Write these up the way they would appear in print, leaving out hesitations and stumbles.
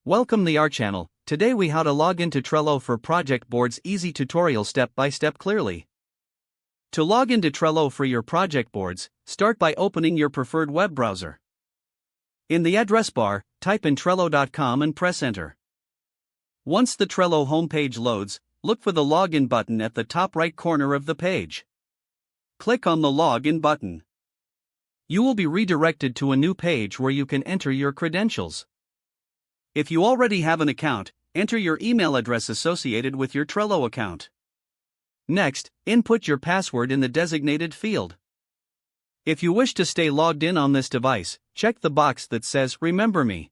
Welcome to our channel. Today we how to log into Trello for project boards. Easy tutorial step by step clearly. To log into Trello for your project boards, start by opening your preferred web browser. In the address bar, type in Trello.com and press enter. Once the Trello homepage loads, look for the login button at the top right corner of the page. Click on the login button. You will be redirected to a new page where you can enter your credentials. If you already have an account, enter your email address associated with your Trello account. Next, input your password in the designated field. If you wish to stay logged in on this device, check the box that says Remember Me.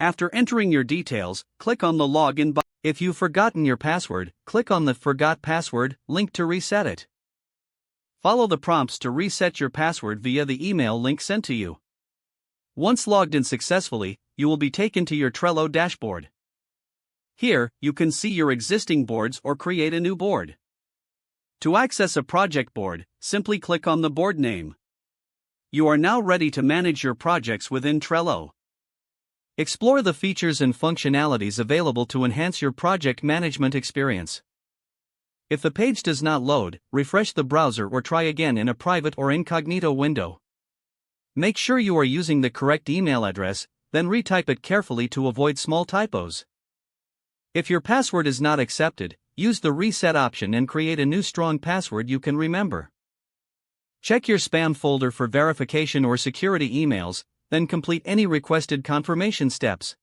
After entering your details, click on the Login button. If you've forgotten your password, click on the Forgot Password link to reset it. Follow the prompts to reset your password via the email link sent to you. Once logged in successfully, you will be taken to your Trello dashboard. Here, you can see your existing boards or create a new board. To access a project board, simply click on the board name. You are now ready to manage your projects within Trello. Explore the features and functionalities available to enhance your project management experience. If the page does not load, refresh the browser or try again in a private or incognito window. Make sure you are using the correct email address, then retype it carefully to avoid small typos. If your password is not accepted, use the reset option and create a new strong password you can remember. Check your spam folder for verification or security emails, then complete any requested confirmation steps.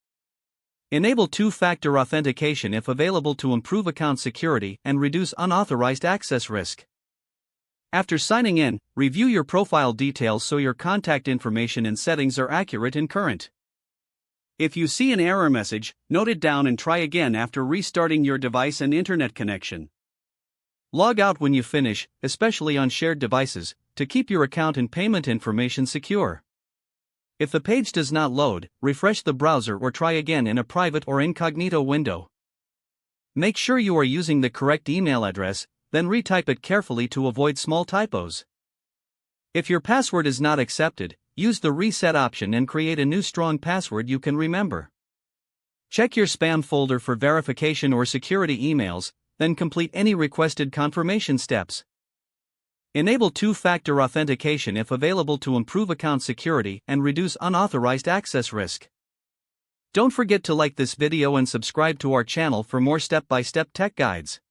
Enable two-factor authentication if available to improve account security and reduce unauthorized access risk. After signing in, review your profile details so your contact information and settings are accurate and current. If you see an error message, note it down and try again after restarting your device and internet connection. Log out when you finish, especially on shared devices, to keep your account and payment information secure. If the page does not load, refresh the browser or try again in a private or incognito window. Make sure you are using the correct email address, then retype it carefully to avoid small typos. If your password is not accepted, use the reset option and create a new strong password you can remember. Check your spam folder for verification or security emails, then complete any requested confirmation steps. Enable two-factor authentication if available to improve account security and reduce unauthorized access risk. Don't forget to like this video and subscribe to our channel for more step-by-step tech guides.